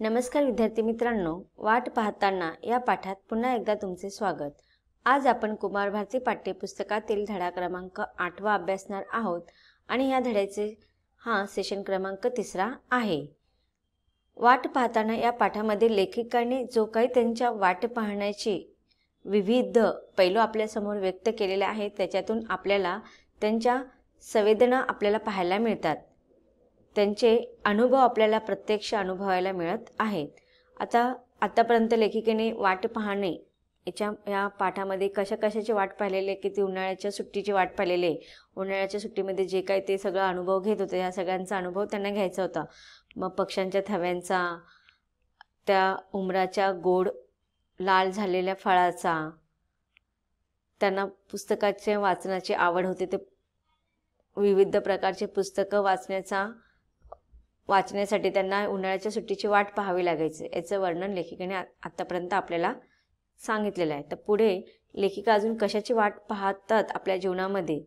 नमस्कार विद्यार्थी मित्रांनो, वाट पाहताना या पाठात पुन्हा एकदा तुमचे स्वागत। आज आपण कुमार भारती पाठ्यपुस्तकातील धडा क्रमांक 8वा अभ्यासणार आहोत आणि या धड्याचे सेशन क्रमांक 3 आहे। वाट पाहताना या पाठामध्ये लेखिकांनी जो काही त्यांच्या वाट पाहण्याची विविध पैलू आपल्या समोर व्यक्त केलेले आहेत, त्याच्यातून आपल्याला त्यांच्या संवेदना आपल्याला पाहायला मिळतात, त्यांचे अनुभव आपल्याला प्रत्यक्ष अनुभवायला मिळत आहेत। आतापर्यंत लेखिकेने वाट पाहणे या पाठामध्ये कशाची वाट पाहिलेली आहे, किती उन्हाळ्याच्या सुट्टीची वाट पाहिलेली आहे। उन्हाळ्याच्या सुट्टीमध्ये जे काही ते सगळं अनुभव घेत होते, या सगळ्यांचा अनुभव त्यांना घ्यायचा होता। मग पक्ष्यांच्या थव्यांचा, त्या उमराच्या गोड लाल झालेल्या फळाचा, त्यांना पुस्तकाचे वाचनाची आवड होती, ते विविध प्रकारचे पुस्तकं वाचण्यासाठी त्यांना उन्हाळ्याच्या सुट्टीची वाट पाहावी लागायची। याचं वर्णन लेखिकेने आतापर्यंत आपल्याला सांगितलेलं आहे। तर पुढे लेखिका अजून कशाची वाट पाहतात आपल्या जीवनामध्ये,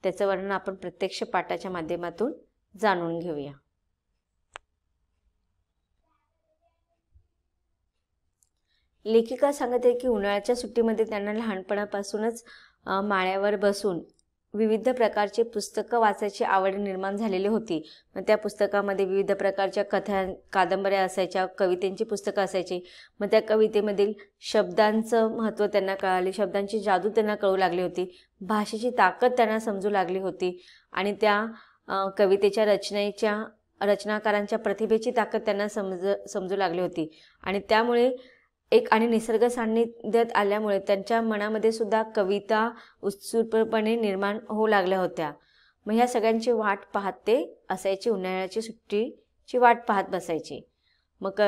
त्याचं वर्णन आपण प्रत्यक्ष पाठाच्या माध्यमातून जाणून घेऊया। लेखिका सांगत आहे की उन्हाळ्याच्या सुट्टीमध्ये त्यांना लहानपणापासूनच माळ्यावर बसून विविध प्रकारचे पुस्तकं वाचायची आवड निर्माण झालेली होती। मग त्या पुस्तकामध्ये विविध प्रकारच्या कथा कादंबऱ्या असायच्या, कवितेची पुस्तकं असायची। मग त्या कवितेमधील शब्दांचं महत्त्व त्यांना कळाले, शब्दांची जादू त्यांना कळू लागली होती, भाषेची ताकद त्यांना समजू लागली होती आणि त्या कवितेच्या रचनाकारांच्या प्रतिभेची ताकद त्यांना समजू लागली होती। आणि त्यामुळे आणि निसर्ग सान्निध्यात आल्यामुळे त्यांच्या मनामध्ये सुद्धा कविता उत्सुकपणे निर्माण होऊ लागल्या होत्या। मग ह्या सगळ्यांची वाट पाहत ते असायची, उन्हाळ्याची सुट्टीची वाट पाहत बसायची। मग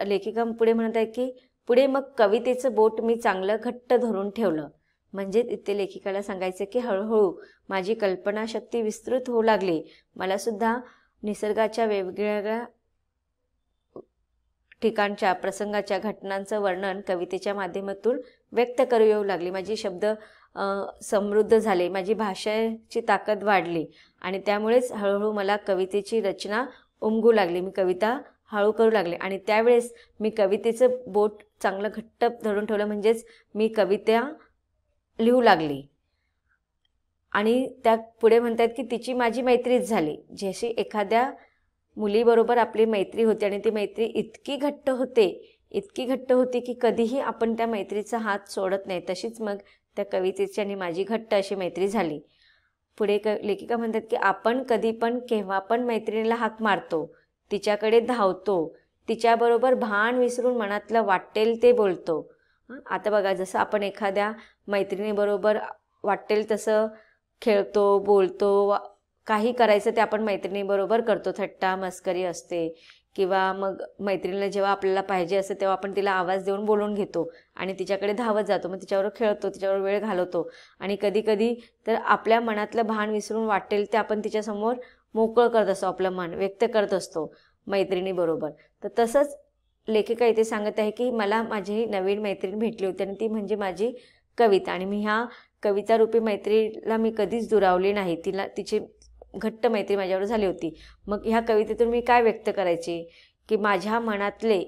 लेखिका पुढे म्हणत आहे की पुढे मग कवितेचं बोट मी चांगलं घट्ट धरून ठेवलं। म्हणजे इथे लेखिकाला सांगायचं की हळूहळू माझी कल्पनाशक्ती विस्तृत होऊ लागली, मला सुद्धा निसर्गाच्या वेगवेगळ्या ठिकाणच्या प्रसंगाच्या घटनांचं वर्णन कवितेच्या माध्यमातून व्यक्त करू येऊ लागली। माझी शब्द समृद्ध झाले, माझी भाषेची ताकद वाढली आणि त्यामुळेच हळूहळू मला कवितेची रचना उमगू लागली, मी कविता हळू करू लागले। आणि त्यावेळेस मी कवितेचं बोट चांगलं घट्ट धरून ठेवलं, म्हणजेच मी कविता लिहू लागली। आणि त्या पुढे म्हणतात की तिची माझी मैत्रीच झाली। जशी एखाद्या मुलीबरोबर आपली मैत्री होती आणि ती मैत्री इतकी घट्ट होती की कधीही आपण त्या मैत्रीचा हात सोडत नाही, तशीच मग त्या कवितेची आणि माझी घट्ट अशी मैत्री झाली। पुढे लेखिका म्हणतात की आपण कधी पण केव्हा पण मैत्रिणीला हाक मारतो, तिच्याकडे धावतो, तिच्याबरोबर भान विसरून मनातलं वाटेल ते बोलतो। आता बघा, जसं आपण एखाद्या मैत्रिणीबरोबर वाटेल तसं खेळतो, बोलतो, काही करायचं ते आपण मैत्रिणीबरोबर करतो, थट्टा मस्करी असते, किंवा मग मैत्रिणीला जेव्हा आपल्याला पाहिजे असते तेव्हा आपण तिला आवाज देऊन बोलून घेतो आणि तिच्याकडे धावत जातो, मग तिच्यावर खेळतो, तिच्यावर वेळ घालवतो। आणि कधी कधी तर आपल्या मनातलं भान विसरून वाटेल ते आपण तिच्यासमोर मोकळं करत असतो, आपलं मन व्यक्त करत असतो मैत्रिणीबरोबर। तर तसंच लेखिका इथे सांगत आहे की मला माझी नवीन मैत्रीण भेटली होती आणि ती म्हणजे माझी कविता, आणि मी ह्या कवितारूपी मैत्रीला मी कधीच दुरावली नाही, तिची घट्ट मैत्री माझ्यावर झाली होती। मग ह्या कवितेतून मी काय व्यक्त करायचे की माझ्या मनातले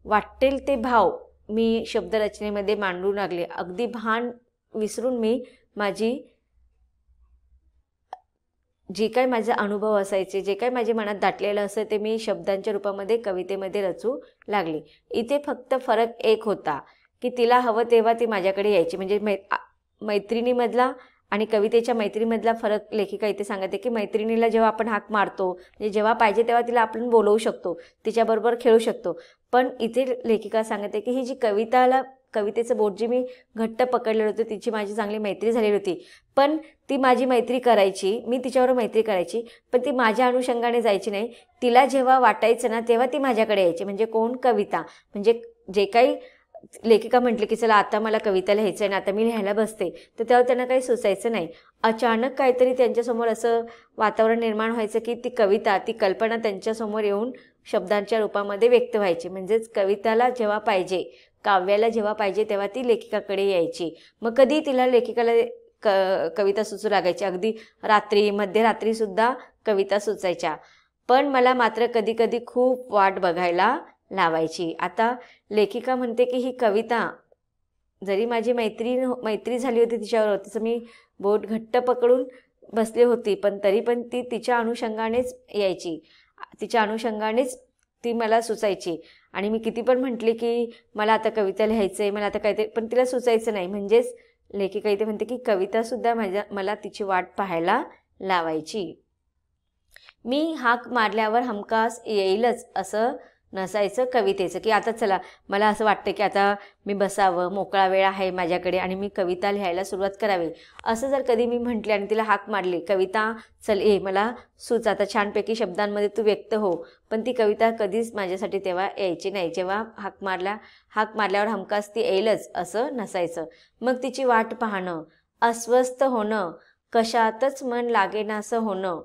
वाटेल ते भाव मी शब्दरचनेमध्ये मांडू लागले, अगदी भान विसरून मी जे काही माझे अनुभव असायचे, जे काही माझ्या मनात दाटलेलं असं ते मी शब्दांच्या रूपामध्ये कवितेमध्ये रचू लागले। इथे फक्त फरक एक होता की तिला हवं तेव्हा ती माझ्याकडे यायची। म्हणजे मैत्रिणीमधला आणि कवितेच्या मैत्रीमधला फरक लेखिका इथे सांगते की मैत्रिणीला जेव्हा आपण हाक मारतो, म्हणजे जेव्हा पाहिजे तेव्हा तिला आपण बोलवू शकतो, तिच्याबरोबर खेळू शकतो। पण इथे लेखिका सांगते की ही जी कवितेचं बोट जी मी घट्ट पकडलेलं होतं, तिची माझी चांगली मैत्री झालेली होती, पण ती माझी मैत्री करायची, मी तिच्यावर मैत्री करायची, पण ती माझ्या अनुषंगाने जायची नाही। तिला जेव्हा वाटायचं ना तेव्हा ती माझ्याकडे यायची। म्हणजे कोण? कविता। म्हणजे जे काही लेखिका म्हटली की चला आता मला कविता लिहायचं आहे ना, आता मी लिहायला बसते, तर तेव्हा त्यांना काही सुचायचं नाही। अचानक काहीतरी त्यांच्यासमोर असं वातावरण निर्माण व्हायचं की ती कविता, ती कल्पना त्यांच्यासमोर येऊन शब्दांच्या रूपामध्ये व्यक्त व्हायची। म्हणजेच कविताला जेव्हा पाहिजे, काव्याला जेव्हा पाहिजे तेव्हा ती लेखिकाकडे यायची। मग कधी तिला लेखिकाला कविता सुचू लागायची, अगदी रात्री, मध्यरात्रीसुद्धा कविता सुचायच्या। पण मला मात्र कधी कधी खूप वाट बघायला लावायची. आता लेखिका म्हणते की ही कविता जरी माझी मैत्री झाली होती तिच्यावर, तिचं मी बोट घट्ट पकडून बसली होती, पण तरी पण ती तिच्या अनुषंगानेच यायची, तिच्या अनुषंगानेच ती मला सुचायची. आणि मी किती पण म्हटली की मला आता कविता लिहायचं आहे, मला आता काहीतरी, पण तिला सुचायचं नाही. म्हणजेच लेखिका इथे म्हणते की कवितासुद्धा मला तिची वाट पाहायला लावायची. मी हाक मारल्यावर हमखास येईलच असं नसायचं कवितेचं, की आता चला मला असं वाटतं की आता मी बसावं, मोकळा वेळ आहे माझ्याकडे आणि मी कविता लिहायला सुरुवात करावी, असं जर कधी मी म्हटले आणि तिला हाक मारली, कविता चल ये मला सुच, आता छानपैकी शब्दांमध्ये तू व्यक्त हो, पण ती कविता कधीच माझ्यासाठी तेव्हा यायची नाही. जेव्हा हाक मारल्यावर हमखास ती येईलच असं नसायचं. मग तिची वाट पाहणं, अस्वस्थ होणं, कशातच मन लागेनासं होणं,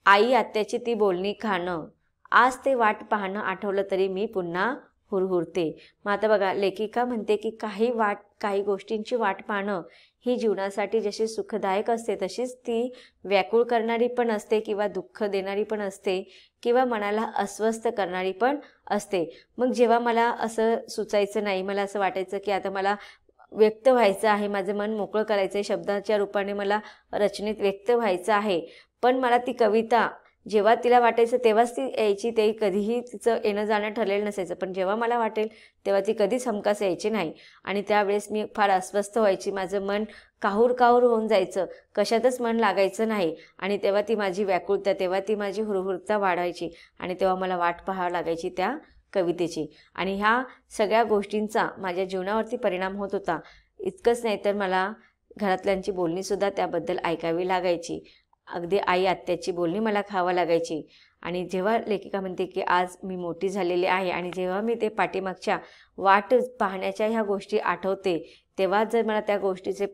आई आत्याची ती बोलणी खाणं, आज ते वाट पाहणं आठवलं तरी मी पुन्हा हुरहुरते. मग आता बघा, लेखिका म्हणते की काही गोष्टींची वाट पाहणं ही जीवनासाठी जशी सुखदायक असते तशीच ती व्याकुळ करणारी पण असते, किंवा दुःख देणारी पण असते, किंवा मनाला अस्वस्थ करणारी पण असते. मग जेव्हा मला असं सुचायचं नाही, मला असं वाटायचं की आता मला व्यक्त व्हायचं आहे, माझं मन मोकळं करायचं आहे, शब्दाच्या रूपाने मला रचनेत व्यक्त व्हायचं आहे, पण मला ती कविता जेव्हा तिला वाटायचं तेव्हाच ती यायची, ते कधीही तिचं येणं जाणं ठरलेलं नसायचं. पण जेव्हा मला वाटेल तेव्हा ती कधीच हमखास यायची नाही. आणि त्यावेळेस मी फार अस्वस्थ व्हायची, माझं मन काहूर होऊन जायचं, कशातच मन लागायचं नाही. आणि तेव्हा ती माझी व्याकुळता, तेव्हा ती माझी हुरहुरता वाढायची, आणि तेव्हा मला वाट पाहावी लागायची त्या कवितेची. आणि ह्या सगळ्या गोष्टींचा माझ्या जीवनावरती परिणाम होत होता. इतकंच नाही तर मला घरातल्यांची बोलणीसुद्धा त्याबद्दल ऐकावी लागायची. अगदी आई आत्याची बोलणी मला खावं लागायची. आणि जेव्हा लेखिका म्हणते की आज मी मोठी झालेली आहे आणि जेव्हा मी ते पाठीमागच्या वाट पाहण्याच्या ह्या गोष्टी आठवते, तेव्हा जर मला त्या गोष्टीचे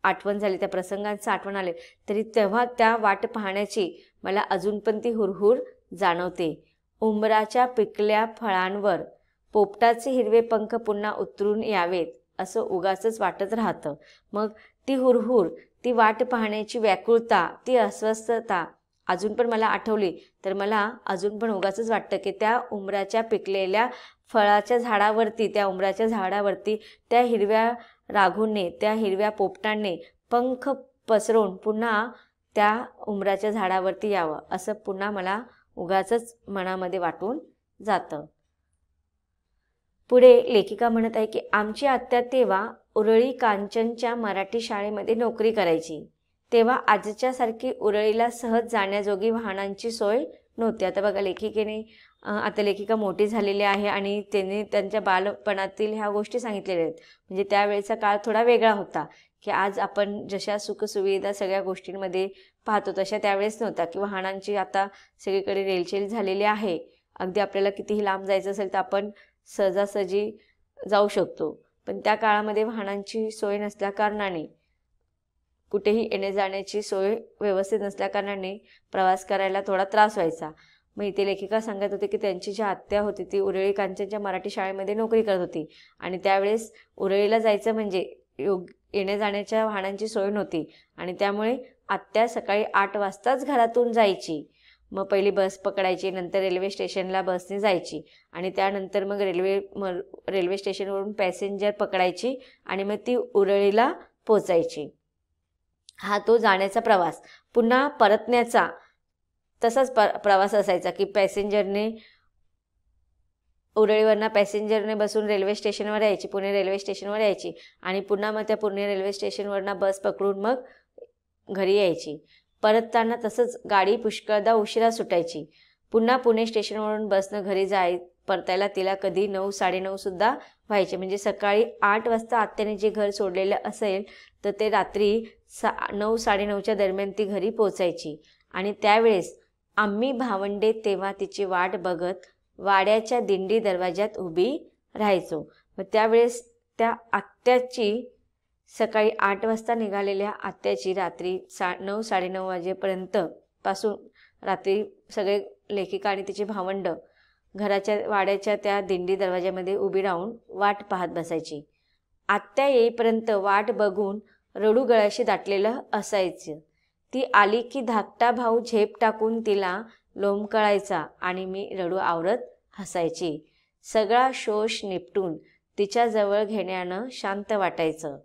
आठवण झाली, त्या प्रसंगांचं आठवण आले, तरी तेव्हा त्या वाट पाहण्याची मला अजून पण ती हुरहुर जाणवते. उंबराच्या पिकल्या फळांवर पोपटाचे हिरवे पंख पुन्हा उतरून यावेत असं उगाचच वाटत राहतं. मग ती हुरहुर, ती वाट पाहण्याची व्याकुळता, ती अस्वस्थता अजून पण मला आठवली तर मला अजून पण उगाचच वाटतं की त्या उंबराच्या पिकलेल्या फळाच्या झाडावरती, त्या उंबराच्या झाडावरती त्या हिरव्या राघूंनी, त्या हिरव्या पोपटांनी पंख पसरवून पुन्हा त्या उंबराच्या झाडावरती यावं, असं पुन्हा मला उगाचच मनामध्ये वाटून जातं. पुढे लेखिका म्हणत आहे की आमची आत्या तेव्हा उरळी कांचनच्या मराठी शाळेमध्ये नोकरी करायची. तेव्हा आजच्यासारखी उरळीला सहज जाण्याजोगी वाहनांची सोय नव्हती. आता बघा, आता लेखिका मोठी झालेली आहे आणि त्यांनी त्यांच्या बालपणातील ह्या गोष्टी सांगितलेल्या आहेत. म्हणजे त्यावेळेचा काळ थोडा वेगळा होता, की आज आपण जशा सुखसुविधा सगळ्या गोष्टींमध्ये पाहतो तशा त्यावेळेस नव्हता. की वाहनांची आता सगळीकडे रेलचेल झालेली आहे. अगदी आपल्याला कितीही लांब जायचं असेल तर आपण सहजासहजी जाऊ शकतो. पण त्या काळामध्ये वाहनांची सोय नसल्याकारणाने, कुठेही येणे जाण्याची सोय व्यवस्थित नसल्याकारणाने प्रवास करायला थोडा त्रास व्हायचा. मग इथे लेखिका सांगत होते की त्यांची जी आत्या होती ती उरळी कांचनच्या मराठी शाळेमध्ये नोकरी करत होती आणि त्यावेळेस उरळीला जायचं म्हणजे येण्या जाण्याच्या वाहनांची सोय नव्हती आणि त्यामुळे आत्या सकाळी 8 वाजताच घरातून जायची. मग पहिली बस पकडायची, नंतर रेल्वे स्टेशनला बसने जायची आणि त्यानंतर मग रेल्वे स्टेशनवरून पॅसेंजर पकडायची आणि मग ती उरळीला पोचायची. हा तो जाण्याचा प्रवास. पुन्हा परतण्याचा तसाच प्रवास असायचा की उरळीवरनं पॅसेंजरने बसून रेल्वे स्टेशनवर यायची, पुणे रेल्वे स्टेशनवर यायची आणि पुन्हा मग त्या पुणे रेल्वे स्टेशनवरनं बस पकडून मग घरी यायची. परतताना तसंच गाडी पुष्कळदा उशिरा सुटायची. पुन्हा पुणे स्टेशनवरून बसनं घरी परतायला तिला कधी 9, 9:30 सुद्धा व्हायचे. म्हणजे सकाळी 8 वाजता आत्याने जे घर सोडलेलं असेल तर ते रात्री 9, 9:30च्या दरम्यान ती घरी पोचायची. आणि त्यावेळेस आम्ही भावंडे तेव्हा तिची वाट बघत वाड्याच्या दिंडी दरवाज्यात उभी राहायचो. मग त्यावेळेस त्या आत्याची, सकाळी 8 वाजता निघालेल्या आत्याची रात्री 9, 9:30 वाजेपर्यंत पासून रात्री सगळे लेखिका आणि तिचे भावंड वाड्याच्या त्या दिंडी दरवाज्यामध्ये उभी राहून वाट पाहत बसायची. आत्या येईपर्यंत वाट बघून रडू गळ्याशी दाटलेलं असायचं. ती आली की धाकटा भाऊ झेप टाकून तिला लोंबकळायचा आणि मी रडू आवरत हसायची. सगळा शोष निपटून तिच्याजवळ घेण्यानं शांत वाटायचं.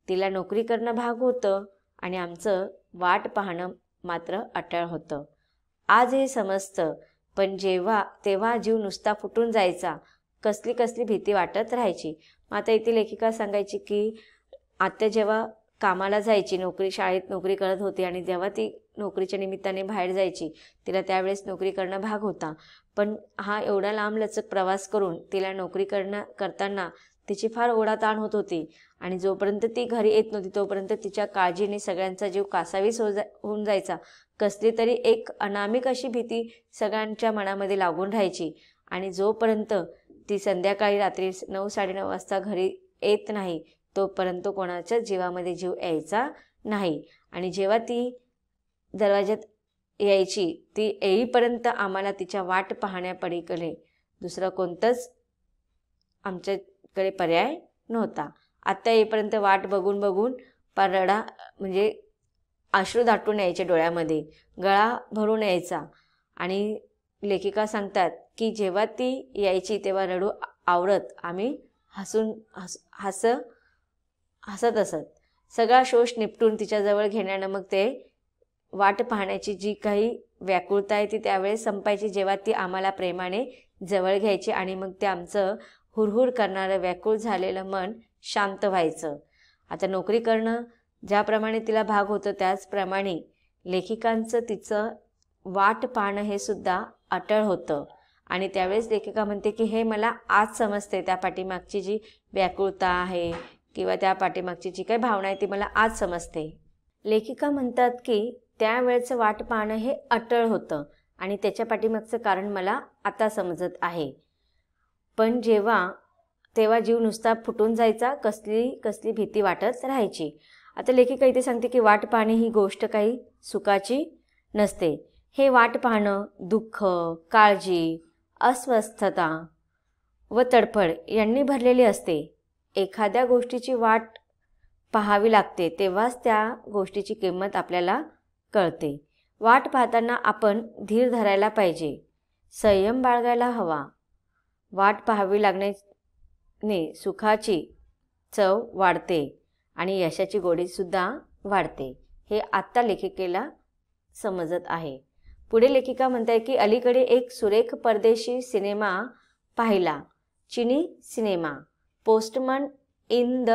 तिला नोकरी करणं भाग होतं आणि आमचं वाट पाहणं मात्र अटळ होतं. आज हे समजतं, पण तेव्हा जीव नुसता फुटून जायचा. कसली कसली भीती वाटत राहायची. आता इथे लेखिका सांगायची की आत्या जेव्हा कामाला जायची, शाळेत नोकरी करत होती आणि जेव्हा ती नोकरीच्या निमित्ताने बाहेर जायची, तिला त्यावेळेस नोकरी करणं भाग होता. पण हा एवढा लांबलचक प्रवास करून तिला नोकरी करताना तिची फार ओढाताण होत होती आणि जोपर्यंत ती घरी येत नव्हती तोपर्यंत तिच्या काळजीने सगळ्यांचा जीव कासावीस होऊन जायचा. कसली तरी एक अनामिक अशी भीती सगळ्यांच्या मनामध्ये लागून राहायची आणि जोपर्यंत ती संध्याकाळी रात्री 9-9:30 वाजता घरी येत नाही तोपर्यंत कोणाच्याच जीवामध्ये जीव यायचा नाही. आणि जेव्हा ती दरवाज्यात यायची, ती येईपर्यंत आम्हाला तिच्या वाट पाहण्यापलीकडे दुसरं कोणतंच आमच्याकडे पर्याय नव्हता. आत्ता येईपर्यंत वाट बघून बघून रडा म्हणजे अश्रू दाटून यायचे डोळ्यामध्ये, गळा भरून यायचा. आणि लेखिका सांगतात की जेव्हा ती यायची तेव्हा रडू आवरत आम्ही हसत असत. सगळा शोष निपटून तिच्याजवळ घेण्यानं मग ते वाट पाहण्याची जी काही व्याकुळता आहे ती त्यावेळेस संपायची, जेव्हा ती आम्हाला प्रेमाने जवळ घ्यायची आणि मग ते आमचं हुरहुर करणारं व्याकुळ झालेलं मन शांत व्हायचं. आता नोकरी करणं ज्याप्रमाणे तिला भाग होतं त्याचप्रमाणे लेखिकांचं तिचं वाट पाहणं हे सुद्धा अटळ होतं. आणि त्यावेळेस लेखिका म्हणते की हे मला आज समजते, त्या पाठीमागची जी व्याकुळता आहे किंवा त्या पाठीमागची जी काही भावना आहे ती मला आज समजते. लेखिका म्हणतात की त्यावेळेचं वाट पाहणं हे अटळ होतं आणि त्याच्या पाठीमागचं कारण मला आता समजत आहे. पण तेव्हा जीव नुसता फुटून जायचा, कसली भीती वाटत राहायची. आता लेखिका इथे सांगते की वाट पाहणे ही गोष्ट काही सुखाची नसते. हे वाट पाहणं दुःख, काळजी, अस्वस्थता व तडफड यांनी भरलेली असते. एखाद्या गोष्टीची वाट पाहावी लागते तेव्हाच त्या गोष्टीची किंमत आपल्याला कळते. वाट पाहताना आपण धीर धरायला पाहिजे, संयम बाळगायला हवा. वाट पाहावी लागण्याने सुखाची चव वाढते आणि यशाची गोडीसुद्धा वाढते. हे आत्ता लेखिकेला समजत आहे. पुढे लेखिका म्हणते की अलीकडे एक सुरेख परदेशी सिनेमा पाहिला, चिनी cinema, postman in the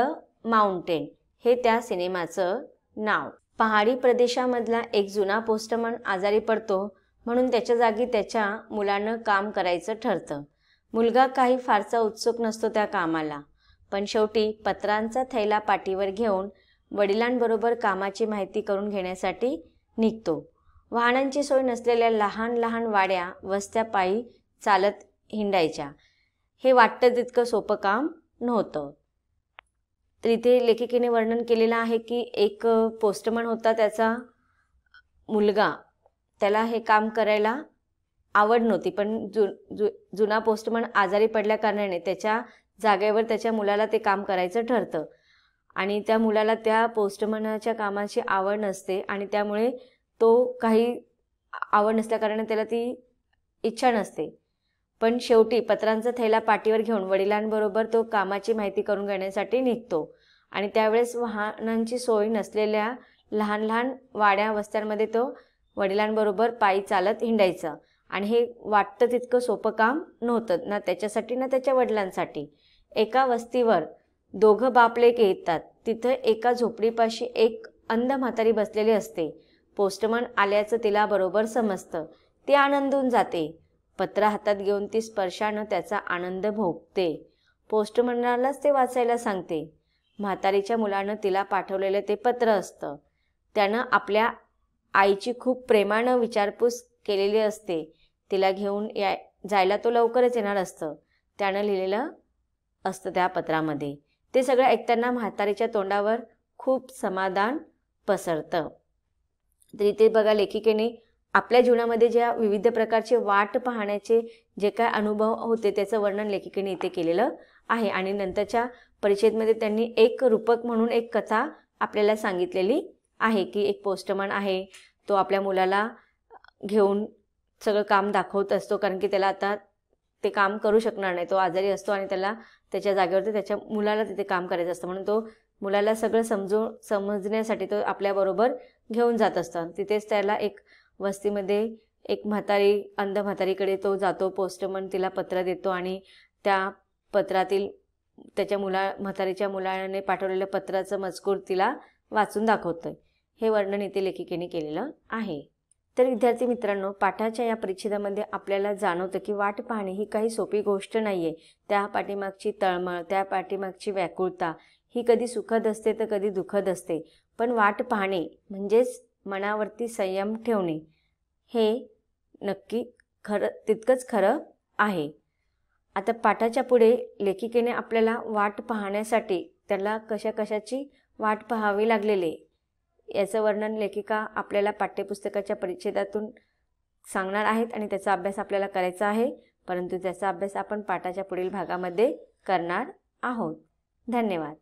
mountain हे त्या सिनेमाचं नाव. पहाडी प्रदेशामधला एक जुना पोस्टमन आजारी पडतो म्हणून त्याच्या जागी त्याच्या मुलानं काम करायचं ठरतं. मुलगा काही फारसा उत्सुक नसतो त्या कामाला, पण शेवटी पत्रांचा थैला पाठीवर घेऊन वडिलांबरोबर कामाची माहिती करून घेण्यासाठी निघतो. वाहनांची सोय नसलेल्या लहान लहान वाड्या वस्त्या पायी चालत हिंडायच्या. हे वाटतं तितकं सोपं काम नव्हतं. तर इथे लेखिकेने वर्णन केलेलं आहे की एक पोस्टमन होता, त्याचा मुलगा, त्याला हे काम करायला आवड नव्हती, पण जुना पोस्टमन आजारी पडल्या कारणाने त्याच्या जागेवर त्याच्या मुलाला ते काम करायचं ठरतं. आणि त्या मुलाला त्या पोस्टमनाच्या कामाची आवड नसते आणि त्यामुळे तो काही आवड नसल्याकारणाने त्याला ती इच्छा नसते. पण शेवटी पत्रांचा थैला पाठीवर घेऊन वडिलांबरोबर तो कामाची माहिती करून घेण्यासाठी निघतो. आणि त्यावेळेस वाहनांची सोय नसलेल्या लहान लहान वाड्या वस्त्यांमध्ये तो वडिलांबरोबर पायी चालत हिंडायचा. आणि हे वाटतं तितकं सोपं काम नव्हतं, ना त्याच्यासाठी ना त्याच्या वडिलांसाठी. एका वस्तीवर दोघं बापलेक येतात. तिथं एका झोपडीपाशी एक अंध म्हातारी बसलेली असते. पोस्टमन आल्याचं तिला बरोबर समजतं. ती आनंदून जाते. पत्र हातात घेऊन ती स्पर्शानं त्याचा आनंद भोगते. पोस्टमनालाच ते वाचायला सांगते. म्हातारीच्या मुलानं तिला पाठवलेलं ते पत्र असतं. त्यानं आपल्या आईची खूप प्रेमानं विचारपूस केलेली असते. तिला घेऊन जायला तो लवकरच येणार असतं. त्यानं लिहिलेलं असतं त्या पत्रामध्ये. ते सगळं ऐकताना म्हातारीच्या तोंडावर खूप समाधान पसरतं. तर इथे बघा लेखिकेने आपल्या जीवनामध्ये ज्या विविध प्रकारचे वाट पाहण्याचे जे काय अनुभव होते त्याचं वर्णन लेखिकेने इथे केलेलं आहे. आणि नंतरच्या परिच्छेदमध्ये त्यांनी एक रूपक म्हणून एक कथा आपल्याला सांगितलेली आहे की एक पोस्टमन आहे, तो आपल्या मुलाला घेऊन सगळं काम दाखवत असतो, कारण की त्याला आता ते काम करू शकणार नाही, तो आजारी असतो आणि त्याला त्याच्या जागेवरती त्याच्या मुलाला तिथे काम करायचं असतं, म्हणून तो मुलाला सगळं समजण्यासाठी तो आपल्याबरोबर घेऊन जात असतो. तिथेच त्याला एक वस्तीमध्ये एक म्हातारी, अंध म्हातारीकडे तो जातो. पोस्टमन तिला पत्र देतो आणि त्या पत्रातील त्याच्या म्हातारीच्या मुलाने पाठवलेल्या पत्राचं मजकूर तिला वाचून दाखवतोय. हे वर्णन इथे लेखिकेने केलेलं आहे. तर विद्यार्थी मित्रांनो, पाठाच्या या परिच्छेदामध्ये आपल्याला जाणवतं की वाट पाहणे ही काही सोपी गोष्ट नाही आहे. त्या पाठीमागची तळमळ, त्या पाठीमागची व्याकुळता ही कधी सुखद असते तर कधी दुःखद असते. पण वाट पाहणे म्हणजेच मनावरती संयम ठेवणे हे नक्की तितकंच खरं आहे. आता पाठाच्या पुढे लेखिकेने आपल्याला वाट पाहण्यासाठी त्याला कशाची वाट पाहावी लागलेली याचं वर्णन लेखिका आपल्याला पाठ्यपुस्तकाच्या परिच्छेदातून सांगणार आहेत आणि त्याचा अभ्यास आपल्याला करायचा आहे. परंतु त्याचा अभ्यास आपण पाठाच्या पुढील भागामध्ये करणार आहोत. धन्यवाद.